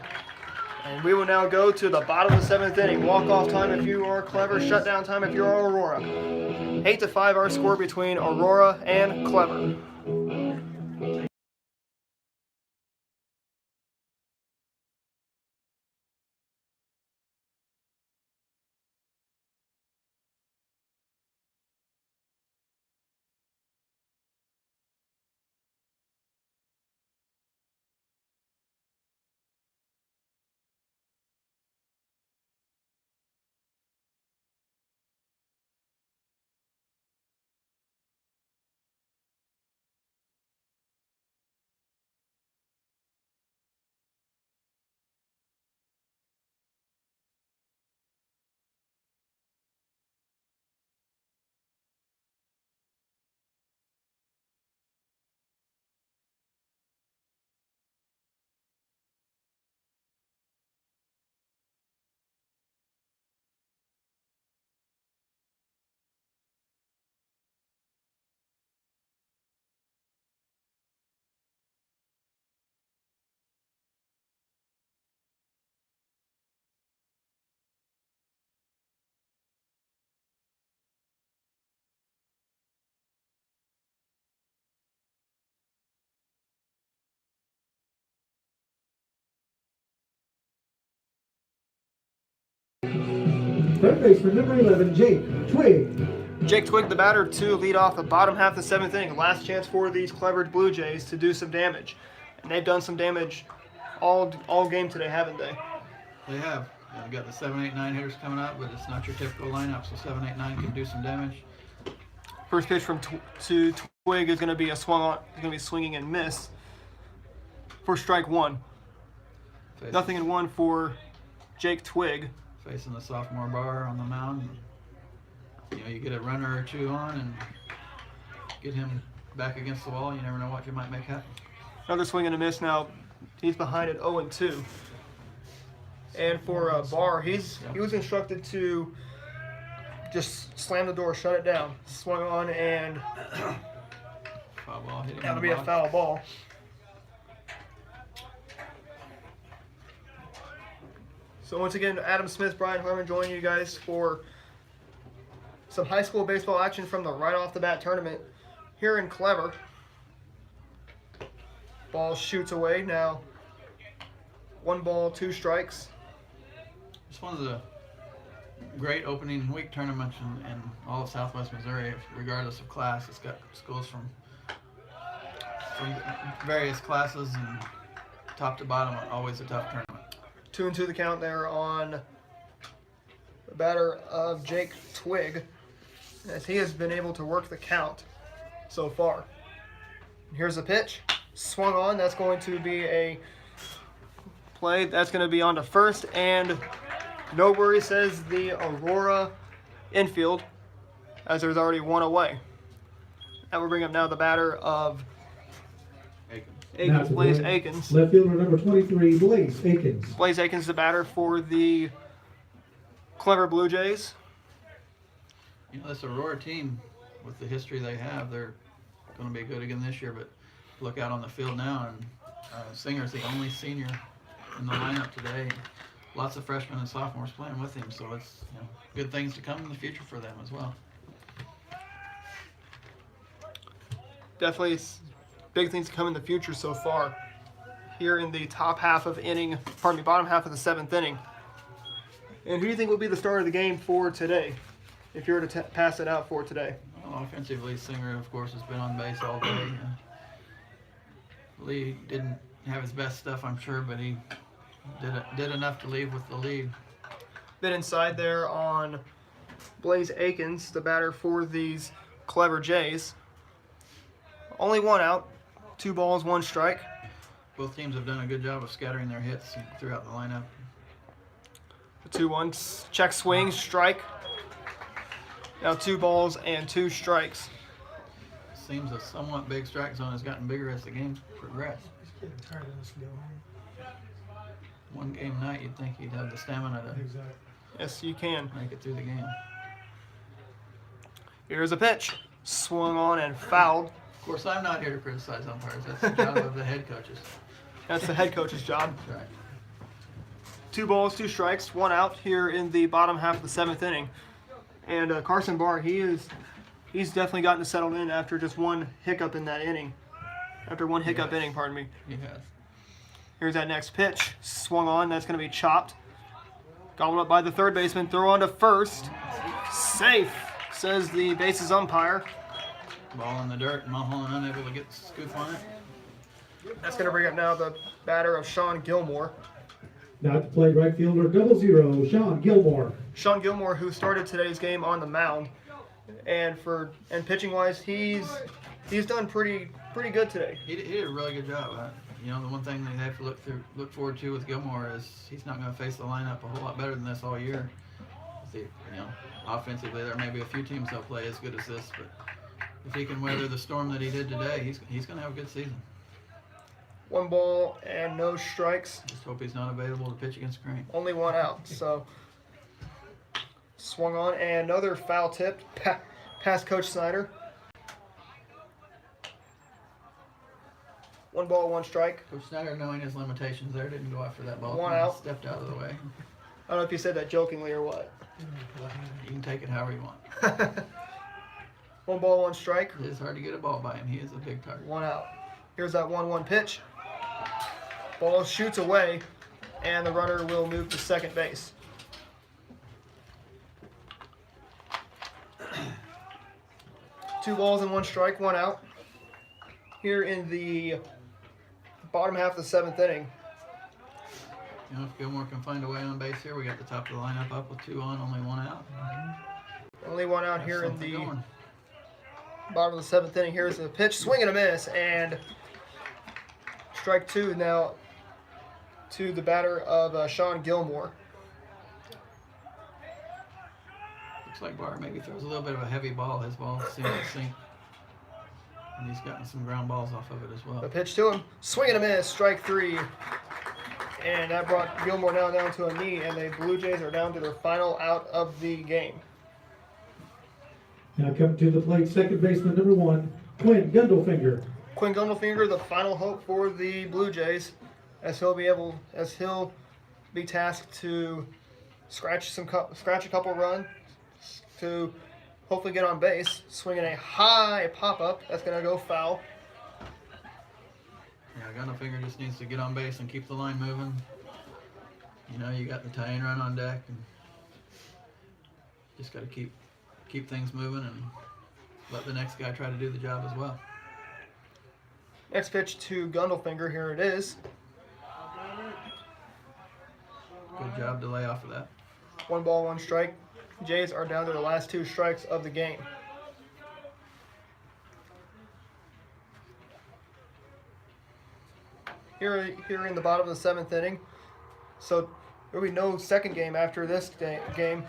And we will now go to the bottom of the 7th inning. Walk-off time if you are Clever, shutdown time if you are Aurora. 8-5 our score between Aurora and Clever. Third baseman number 11, Jake Twig. Jake Twig, the batter, to lead off the bottom half of the 7th inning. Last chance for these Clever Blue Jays to do some damage. And they've done some damage all game today, haven't they? They have. They got the 7, 8, 9 hitters coming up, but it's not your typical lineup. So 7, 8, 9 can do some damage. First pitch from to Twig is going to be a swung on. He's going to be swinging and miss for strike one. Nothing in one for Jake Twig. Facing the sophomore bar on the mound. You know, you get a runner or two on and get him back against the wall. You never know what you might make happen. Another swing and a miss. Now he's behind at 0-2. And for Barr, he was instructed to just slam the door, shut it down. Swung on, and Foul ball, hit him that'll in be the a box. foul ball. So once again, Adam Smith, Brian Harmon joining you guys for some high school baseball action from the right off the bat tournament here in Clever. Ball shoots away now. 1 ball, 2 strikes. It's one of the great opening week tournaments in all of Southwest Missouri, regardless of class. It's got schools from various classes and top to bottom. Always a tough tournament. 2-2 the count there on the batter of Jake Twig, as he has been able to work the count so far. Here's the pitch. Swung on. That's going to be a play. That's going to be on to first. And no worry, says the Aurora infield, as there's already 1 away. That will bring up now the batter of Akins, Blaze Akins. Left fielder number 23, Blaze Akins. Blaze Akins, the batter for the Clever Blue Jays. You know, this Aurora team, with the history they have, they're going to be good again this year. But look out on the field now, and Singer's the only senior in the lineup today. Lots of freshmen and sophomores playing with him, so it's, you know, good things to come in the future for them as well. Definitely big things to come in the future so far here in the bottom half of the 7th inning. And who do you think will be the star of the game for today, if you were to pass it out for today? Well, offensively, Singer, of course, has been on base all day. Lee didn't have his best stuff, I'm sure, but he did enough to leave with the lead. Bit inside there on Blaze Akins, the batter for these Clever Jays. Only 1 out, 2 balls, 1 strike. Both teams have done a good job of scattering their hits throughout the lineup. The 2-1, check swing, strike. Now 2 balls and 2 strikes. Seems a somewhat big strike zone has gotten bigger as the game progressed. He's getting tired of this going. One game night, you'd think he'd have the stamina to Exactly. Yes, you can. make it through the game. Here's a pitch. Swung on and fouled. Of course, I'm not here to criticize umpires. That's the job of the head coaches. That's the head coach's job. That's right. 2 balls, 2 strikes, 1 out here in the bottom half of the 7th inning. And Carson Barr, he's definitely gotten settled in after just 1 hiccup in that inning. After 1 hiccup inning, pardon me. He has. Here's that next pitch. Swung on. That's going to be chopped. Gobbled up by the third baseman. Throw on to first. Safe, says the bases umpire. Ball in the dirt, Mulholland unable to get the scoop on it. That's going to bring up now the batter of Sean Gilmore. Now to play right fielder 00, Sean Gilmore. Sean Gilmore, who started today's game on the mound, and pitching wise, he's done pretty good today. He did a really good job. You know, the one thing they have to look forward to with Gilmore is he's not going to face the lineup a whole lot better than this all year. See, you know, offensively, there may be a few teams that'll play as good as this, but if he can weather the storm that he did today, he's going to have a good season. 1 ball and no strikes. Just hope he's not available to pitch against Crane. Only 1 out. So swung on and another foul tip past Coach Snyder. 1 ball, 1 strike. Coach Snyder, knowing his limitations there, didn't go after that ball. 1 He out. Stepped out of the way. I don't know if you said that jokingly or what. You can take it however you want. 1 ball, 1 strike. It is hard to get a ball by him. He is a big target. 1 out. Here's that 1-1 pitch. Ball shoots away, and the runner will move to second base. Two balls and 1 strike, 1 out. Here in the bottom half of the 7th inning. You know, if Gilmore can find a way on base here, we got the top of the lineup up with 2 on, only 1 out. Only one out That's here in something the going. bottom of the 7th inning. Here's the pitch, swing and a miss, and strike 2 now to the batter of Sean Gilmore. Looks like Bart maybe throws a little bit of a heavy ball. His ball seems to sink. And he's gotten some ground balls off of it as well. The pitch to him, swing and a miss, strike 3. And that brought Gilmore now down to a knee, and the Blue Jays are down to their final out of the game. Now coming to the plate, second baseman number 1, Quinn Gundelfinger. Quinn Gundelfinger, the final hope for the Blue Jays, as he'll be tasked to scratch a couple runs to hopefully get on base, swinging a high pop up that's gonna go foul. Yeah, Gundelfinger just needs to get on base and keep the line moving. You know, you got the tie-in run on deck, and just got to keep things moving and let the next guy try to do the job as well. Next pitch to Gundelfinger, here it is. Good job to lay off of that. 1 ball, 1 strike. Jays are down to the last 2 strikes of the game. Here in the bottom of the 7th inning. So there will be no second game after this game,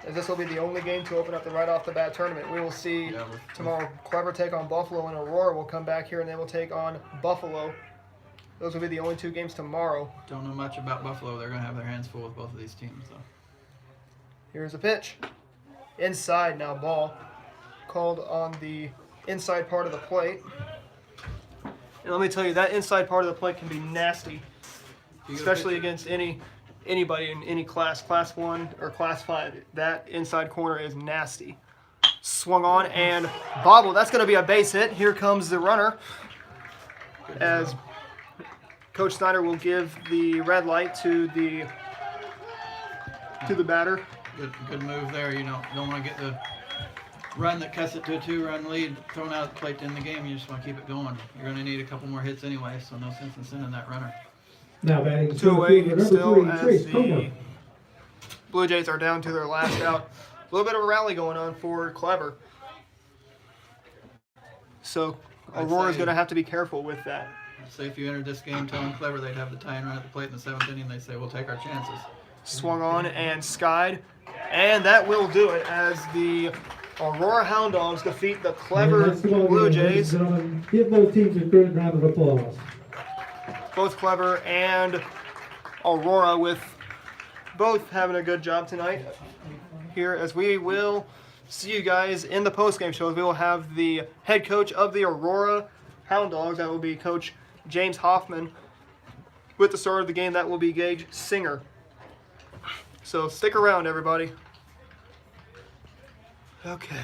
as this will be the only game to open up the right off the bat tournament. We will see tomorrow Clever take on Buffalo, and Aurora will come back here and they will take on Buffalo. Those will be the only 2 games tomorrow. Don't know much about Buffalo. They're going to have their hands full with both of these teams, though. Here's a pitch. Inside now, ball. Called on the inside part of the plate. And let me tell you, that inside part of the plate can be nasty, especially against anybody in any class 1 or class 5. That inside corner is nasty. Swung on and bobbled. That's going to be a base hit. Here comes the runner, as Coach Snyder will give the red light to the batter. Good move there. You don't want to get the run that cuts it to a 2-run lead thrown out at the plate to end the game. You just want to keep it going. You're going to need a couple more hits anyway, so no sense in sending that runner. Now batting 2-away number still 3, as Trace the Comer. Blue Jays are down to their last out. A little bit of a rally going on for Clever. So Aurora's going to have to be careful with that. I'd say if you entered this game telling Clever they'd have the tie-in run at the plate in the 7th inning, they say we'll take our chances. Swung on and skied. And that will do it as the Aurora Hound Dogs defeat the Clever Blue Jays. Give both teams a good round of applause. Both Clever and Aurora with both having a good job tonight here, as we will see you guys in the post-game shows. We will have the head coach of the Aurora Hound Dogs. That will be Coach James Hoffman. With the start of the game, that will be Gage Singer. So stick around, everybody. Okay.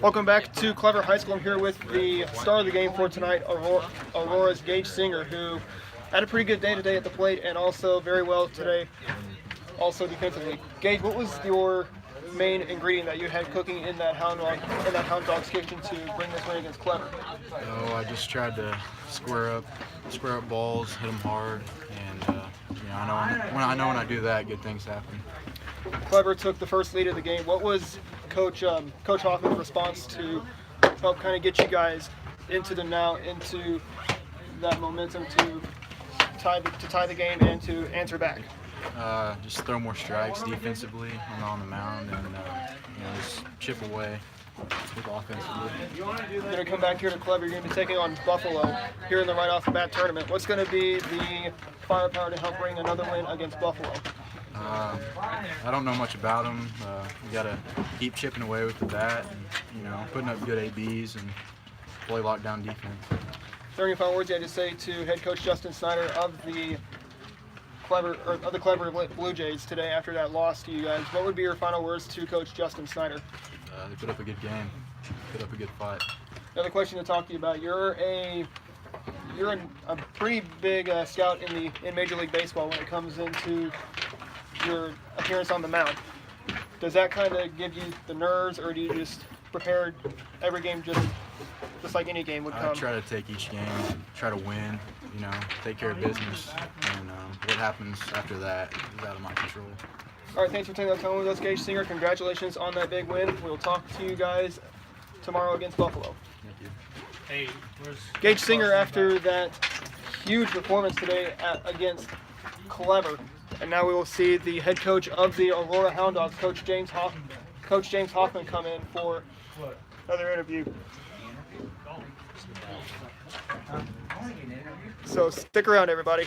Welcome back to Clever High School. I'm here with the star of the game for tonight, Aurora's Gage Singer, who had a pretty good day today at the plate and also very well today, also defensively. Gage, what was your main ingredient that you had cooking in that Hound Dog's kitchen to bring this win against Clever? Oh, I just tried to square up balls, hit them hard, and I know when I do that, good things happen. Clever took the first lead of the game. What was Coach Hoffman's response to help kind of get you guys into that momentum to tie the game and to answer back? Just throw more strikes defensively when on the mound, and just chip away with offensively. You're going to come back here to Clever. You're going to be taking on Buffalo here in the right off the bat tournament. What's going to be the firepower to help bring another win against Buffalo? I don't know much about them. We got to keep chipping away with the bat, and putting up good ABs and play lockdown defense. Is there any final words you had to say to head coach Justin Snyder of the Clever Blue Jays today after that loss to you guys? What would be your final words to Coach Justin Snyder? They put up a good game, put up a good fight. Another question to talk to you about. You're a pretty big scout in Major League Baseball when it comes into your appearance on the mound. Does that kind of give you the nerves, or do you just prepare every game just like any game would come? I try to take each game, try to win, take care of business, and what happens after that is out of my control. All right, thanks for taking that time with us, Gage Singer. Congratulations on that big win. We'll talk to you guys tomorrow against Buffalo. Thank you. Hey, Gage Singer after that huge performance today against Clever. And now we will see the head coach of the Aurora Hound Dogs, Coach James Hoffman, come in for another interview. So stick around, everybody.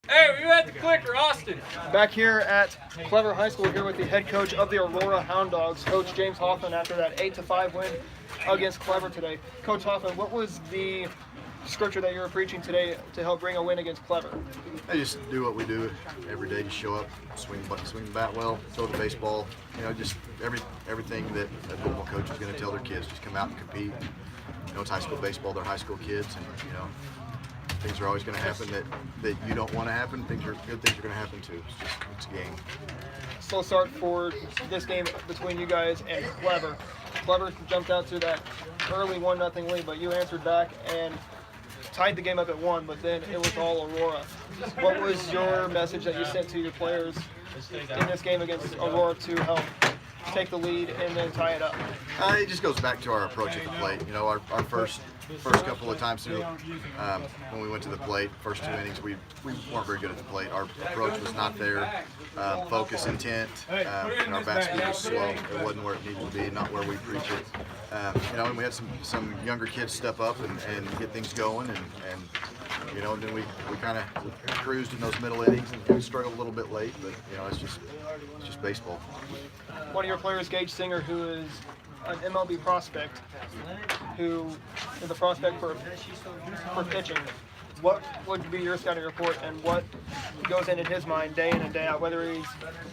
Hey, we at the clicker, Austin. Back here at Clever High School, here with the head coach of the Aurora Hound Dogs, Coach James Hoffman, after that 8-5 win against Clever today. Coach Hoffman, what was the scripture that you were preaching today to help bring a win against Clever? I just do what we do every day. Just show up, swing the bat well, throw the baseball. Just everything that a football coach is going to tell their kids. Just come out and compete. It's high school baseball. They're high school kids, and things are always going to happen that you don't want to happen. Good things are going to happen too. It's a game. Slow start for this game between you guys and Clever. Clever jumped out to that early 1-0 lead, but you answered back and tied the game up at 1, but then it was all Aurora. What was your message that you sent to your players in this game against Aurora to help take the lead and then tie it up? It just goes back to our approach at the plate. Our first couple of times through, when we went to the plate, first 2 innings, we weren't very good at the plate. Our approach was not there. Focus, intent, and our bat speed was slow. It wasn't where it needed to be, not where we preach it. And we had some younger kids step up and get things going, and then we kind of cruised in those middle innings and we struggled a little bit late, but it's just baseball. One of your players, Gage Singer, who is an MLB prospect, who is a prospect for pitching. What would be your scouting report, and what goes in his mind day in and day out, whether he's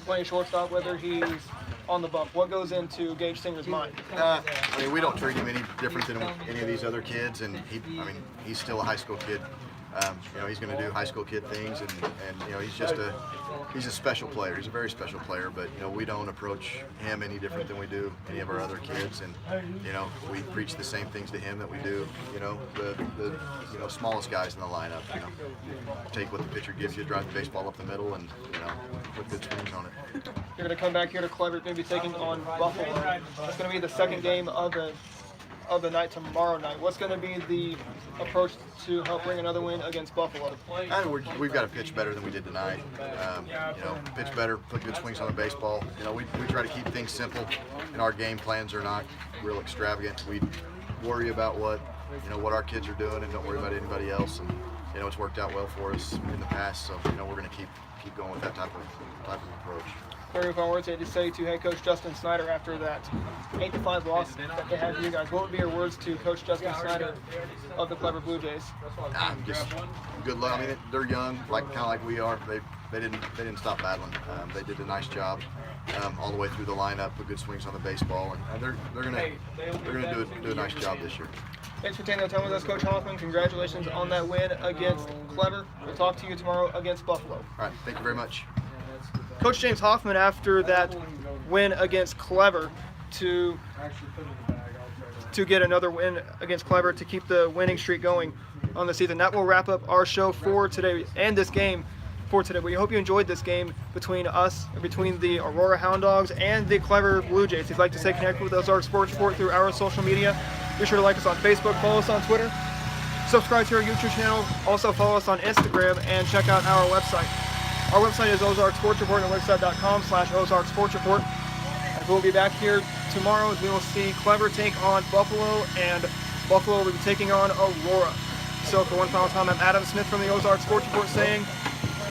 playing shortstop, whether he's on the bump? What goes into Gage Singer's mind? We don't treat him any different than any of these other kids, and he's still a high school kid. He's going to do high school kid things, and he's a special player. He's a very special player, but we don't approach him any different than we do any of our other kids, and we preach the same things to him that we do the smallest guys in the lineup. Take what the pitcher gives you, drive the baseball up the middle, and put good swings on it. You're going to come back here to Clever, maybe taking on Buffalo. It's going to be the second game of the night tomorrow night. What's going to be the approach to help bring another win against Buffalo? We've got to pitch better than we did tonight. Pitch better, put good swings on the baseball. We try to keep things simple, and our game plans are not real extravagant. We worry about what our kids are doing, and don't worry about anybody else. And it's worked out well for us in the past, so we're going to keep going with that type of approach. Very final words to say to head coach Justin Snyder after that 8-5 loss that they had to you guys. What would be your words to Coach Justin Snyder of the Clever Blue Jays? Just good luck. They're young, kind of like we are. They didn't stop battling. They did a nice job all the way through the lineup, put good swings on the baseball, and they're gonna do a nice job this year. Thanks for taking the time with us, Coach Hoffman. Congratulations on that win against Clever. We'll talk to you tomorrow against Buffalo. All right, thank you very much. Coach James Hoffman, after that win against Clever, to get another win against Clever to keep the winning streak going on the season. That will wrap up our show for today and this game for today. We hope you enjoyed this game between the Aurora Hound Dogs and the Clever Blue Jays. If you'd like to stay connected with Ozarks Sports Report through our social media, be sure to like us on Facebook, follow us on Twitter, subscribe to our YouTube channel, also follow us on Instagram, and check out our website. Our website is Ozarks Sports Report and website.com/Ozarks Sports Report. And we'll be back here tomorrow as we will see Clever take on Buffalo, and Buffalo will be taking on Aurora. So for one final time, I'm Adam Smith from the Ozarks Sports Report saying,